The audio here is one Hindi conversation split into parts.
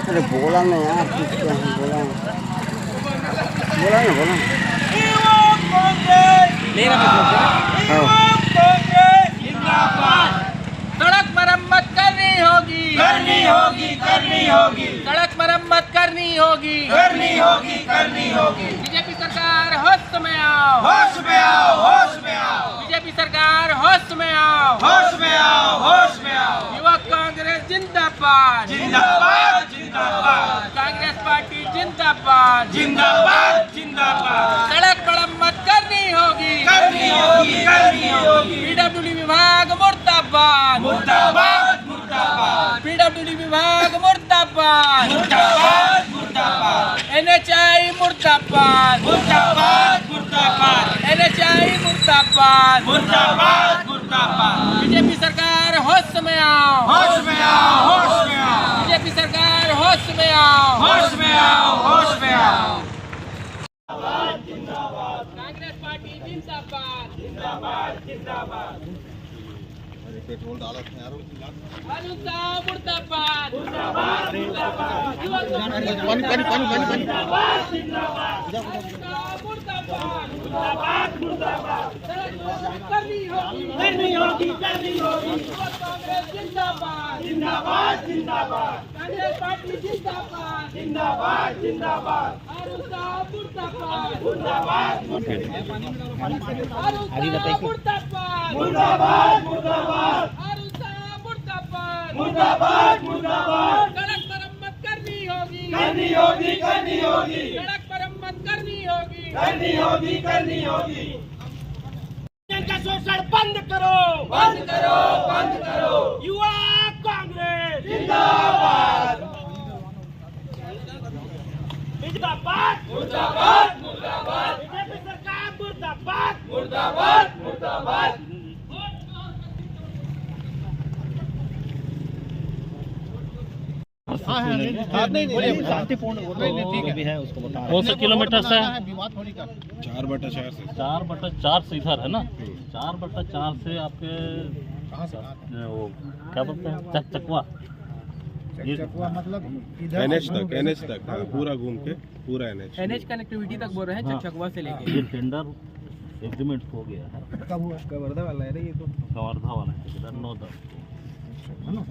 अरे बोला ना यार, कुछ क्या है, बोला ना बोला ना। सड़क मरम्मत करनी होगी, करनी होगी, करनी होगी, सड़क मरम्मत करनी होगी, करनी होगी, करनी होगी। बीजेपी सरकार होश में आओ, होश में आओ, होश में आओ, बीजेपी सरकार होश में आओ, होश में आओ, होश में आओ। युवक कांग्रेस जिंदाबाद, जिंदाबाद, जिंदाबाद, कांग्रेस पार्टी जिंदाबाद, जिंदाबाद, जिंदाबाद। सड़क मरम्मत करनी होगी, करनी होगी, करनी होगी। पीडब्ल्यूडी विभाग मुर्दाबाद, मुर्दाबाद, मुर्दाबाद, पीडब्ल्यूडी विभाग मुर्दाबाद, मुर्दाबाद, मुर्दाबाद, एनएचआई मुर्दाबाद, मुर्दाबाद, मुर्दाबाद, एनएचआई मुर्दाबाद, मुर्दाबाद, मुर्दाबाद। बीजेपी सरकार होश में आओ, होश में आओ, होश में आओ, बीजेपी सरकार होश में आओ, होश में आओ, होश में आओ। कांग्रेस पार्टी जिंदाबाद, जिंदाबाद, जिंदाबाद। पेट्रोल डाला था यार। अरुण साहब मुर्दाबाद, जिंदाबाद, जिंदाबाद, पानी पानी पानी पानी पानी। जिंदाबाद, जिंदाबाद, मुर्दाबाद, जिंदाबाद, मुर्दाबाद। करनी होगी, करनी होगी, करनी होगी। कांग्रेस जिंदाबाद, जिंदाबाद, जिंदाबाद, कांग्रेस पार्टी जिंदाबाद, जिंदाबाद, जिंदाबाद, अरुण साहब मुर्दाबाद, मुर्दाबाद, अरुण साहब मुर्दाबाद, मुर्दाबाद, मुर्दाबाद, अरुण साहब मुर्दाबाद, मुर्दाबाद, मुर्दाबाद। सड़क मरम्मत करनी होगी, करनी होगी, करनी होगी, सड़क मरम्मत करनी होगी, करनी होगी, करनी होगी। का शोषण बंद करो, बंद करो, बंद करो। युवा कांग्रेस जिंदाबाद, जिंदाबाद, मुर्दाबाद, मुर्दाबाद, बीजेपी सरकार मुर्दाबाद, मुर्दाबाद, मुर्दाबाद। शांतिपूर्ण भी है उसको बता कौन सा किलोमीटर से है? 4/4 से 4/4 से इधर है ना। 4/4 से आपके वो क्या बोलते हैं चकवा मतलब NH तक हाँ, पूरा घूम के पूरा NH। एनएच कनेक्टिविटी तक बोल रहे हैं, चकवा से लेके। ये टेंडर एग्रीमेंट हो गया है। कब हुआ? कवर्धा वाला है ये तो। कवर्धा वाला ठेकेदार 9/10 है ना।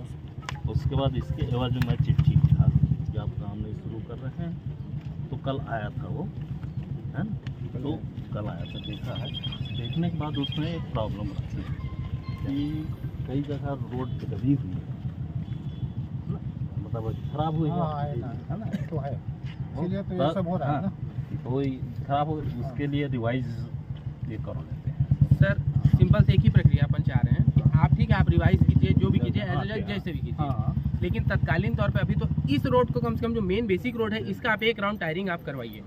उसके बाद इसके एवज में मैं चिट्ठी लिखा कि आप काम नहीं शुरू कर रहे हैं। तो कल आया था वो, है ना। तो कल आया था, देखा है। देखने के बाद उसमें एक प्रॉब्लम रखी कि कई जगह रोड दबी हुई है, मतलब खराब हुई है ना, तो है इसलिए तो ये सब हो रहा है ना। तो वही खराब हो, उसके लिए रिवाइज ये करो लेते हैं। सर सिंपल से एक ही प्रक्रिया अपन चाह रहे हैं कि आप ठीक है, आप रिवाइज कीजिए, जो भी कीजिए जैसे भी कीजिए, लेकिन तत्कालीन तौर पे अभी तो इस रोड को कम से कम जो मेन बेसिक रोड है इसका आप एक राउंड टायरिंग आप करवाइए।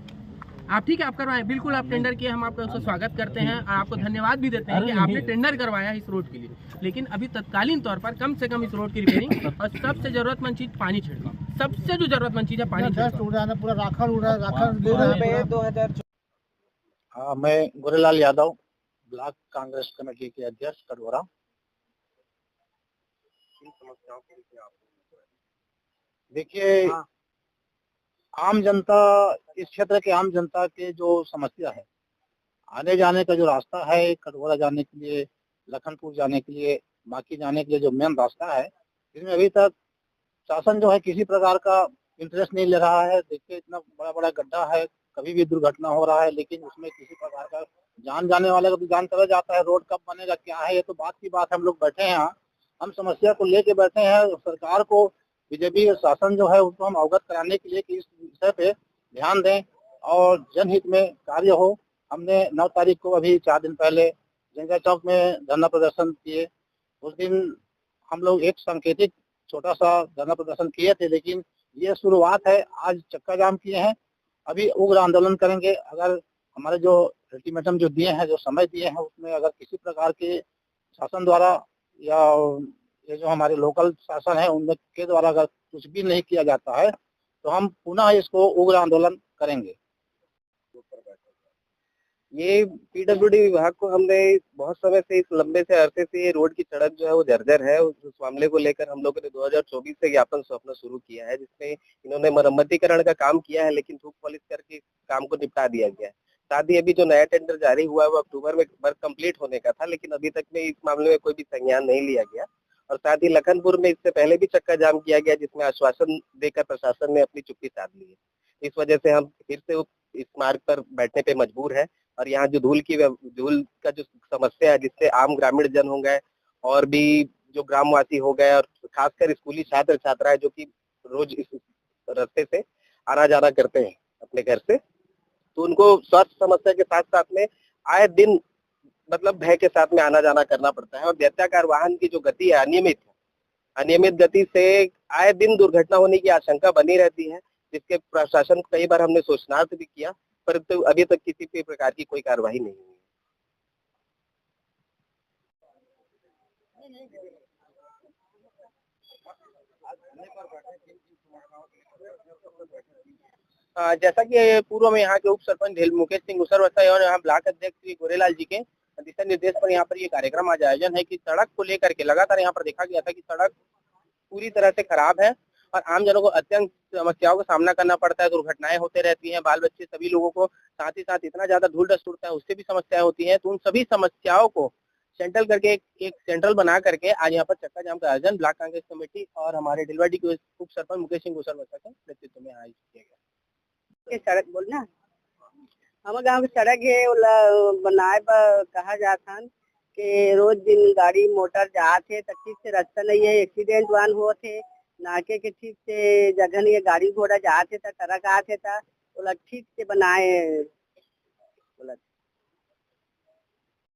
आप ठीक है, आप करवाएं, बिल्कुल आप टेंडर किए, हम आपका उसका स्वागत करते हैं और आपको धन्यवाद भी देते हैं कि आपने टेंडर करवाया इस रोड के लिए। लेकिन अभी तत्कालीन तौर पर कम से कम इस रोड की रिपेयरिंग और सबसे जरूरतमंद चीज पानी छिड़काव, सबसे जो जरूरतमंद चीज है पानी छिड़काव। पूरा राखड़ उड़ रहा है। हाँ, मैं गोरेलाल यादव, ब्लॉक कांग्रेस कमेटी के अध्यक्ष कटघोरा। देखिए, आम जनता, इस क्षेत्र के आम जनता के जो समस्या है, आने जाने का जो रास्ता है, कटघोरा जाने के लिए, लखनपुर जाने के लिए, बाकी जाने के लिए जो मेन रास्ता है, इसमें अभी तक शासन जो है किसी प्रकार का इंटरेस्ट नहीं ले रहा है। देखिए, इतना बड़ा बड़ा गड्ढा है, कभी भी दुर्घटना हो रहा है, लेकिन उसमें किसी प्रकार का जान जाने वाले का भी जान चला जाता है। रोड कब बनेगा, क्या है, ये तो बात की बात। हम लोग बैठे हैं यहाँ, हम समस्या को लेके बैठे हैं। सरकार को, बीजेपी शासन जो है उसको हम अवगत कराने के लिए कि इस विषय पे ध्यान दें और जनहित में कार्य हो। हमने 9 तारीख को, अभी 4 दिन पहले जंगा चौक में धरना प्रदर्शन किए। उस दिन हम लोग एक सांकेतिक छोटा सा धरना प्रदर्शन किए थे, लेकिन ये शुरुआत है। आज चक्का जाम किए हैं, अभी उग्र आंदोलन करेंगे। अगर हमारे जो अल्टीमेटम जो दिए हैं, जो समय दिए हैं, उसमें अगर किसी प्रकार के शासन द्वारा या ये जो हमारे लोकल शासन है उनके द्वारा अगर कुछ भी नहीं किया जाता है, तो हम पुनः इसको उग्र आंदोलन करेंगे। ये पीडब्ल्यूडी विभाग को हमने बहुत समय से, इस लंबे से अरसे से ये रोड की सड़क जो है वो जर्जर है, उस मामले को लेकर हम लोगों ने 2024 से ज्ञापन सौंपना शुरू किया है, जिसमें इन्होंने मरम्मतीकरण का काम किया है, लेकिन थूक पॉलिश करके इस काम को निपटा दिया गया है। साथ ही अभी जो नया टेंडर जारी हुआ है वो अक्टूबर में वर्क कंप्लीट होने का था, लेकिन अभी तक में इस मामले में कोई भी संज्ञान नहीं लिया गया। और साथ ही लखनपुर में इससे पहले भी चक्का जाम किया गया, जिसमें आश्वासन देकर प्रशासन ने अपनी चुप्पी साध ली है। इस वजह से हम फिर से इस मार्ग पर बैठने पे मजबूर है। और यहाँ जो धूल का जो समस्या है, जिससे आम ग्रामीण जन हो गए और भी जो ग्रामवासी हो गए, और खासकर स्कूली छात्र छात्राएं जो कि रोज इस रास्ते से आना जाना करते हैं अपने घर से, तो उनको स्वास्थ्य समस्या के साथ साथ में आए दिन मतलब भय के साथ में आना जाना करना पड़ता है। और दैत्याकार वाहन की जो गति है अनियमित गति से आए दिन दुर्घटना होने की आशंका बनी रहती है, जिसके प्रशासन को कई बार हमने सूचनार्थ भी किया, परंतु अभी तक किसी भी प्रकार की कोई कार्रवाई नहीं हुई। जैसा कि पूर्व में यहाँ के उप सरपंच मुकेश सिंह गुसरवसा और यहाँ ब्लॉक अध्यक्ष श्री गोरेलाल जी के दिशा निर्देश पर यहाँ पर ये कार्यक्रम आज आयोजन है कि सड़क को लेकर के लगातार यहाँ पर देखा गया था कि सड़क पूरी तरह से खराब है और आम जनों को अत्यंत समस्याओं का सामना करना पड़ता है, दुर्घटनाएं होते रहती हैं, बाल बच्चे सभी लोगों को, साथ ही साथ इतना ज्यादा धूल डस्ट उड़ता है उससे भी समस्याएं होती हैं। तो उन सभी समस्याओं को सेंट्रल करके एक सेंट्रल बना करके आज यहाँ पर चक्का जाम का आयोजन ब्लॉक कांग्रेस कमेटी और हमारे ढिलवाड़ी के उप सरपंच मुकेश सिंह गुसरवसा के नेतृत्व में आयोजित किया गया। सड़क बोलना हमारे गाँव की सड़क है बनाए पर कहा जाता कि रोज दिन गाड़ी मोटर जाते तो ठीक से रास्ता नहीं है, एक्सीडेंट वान होते, नाके के ठीक से जगह नहीं है, गाड़ी घोड़ा जाते था, ट्रक आते था, ठीक से बनाए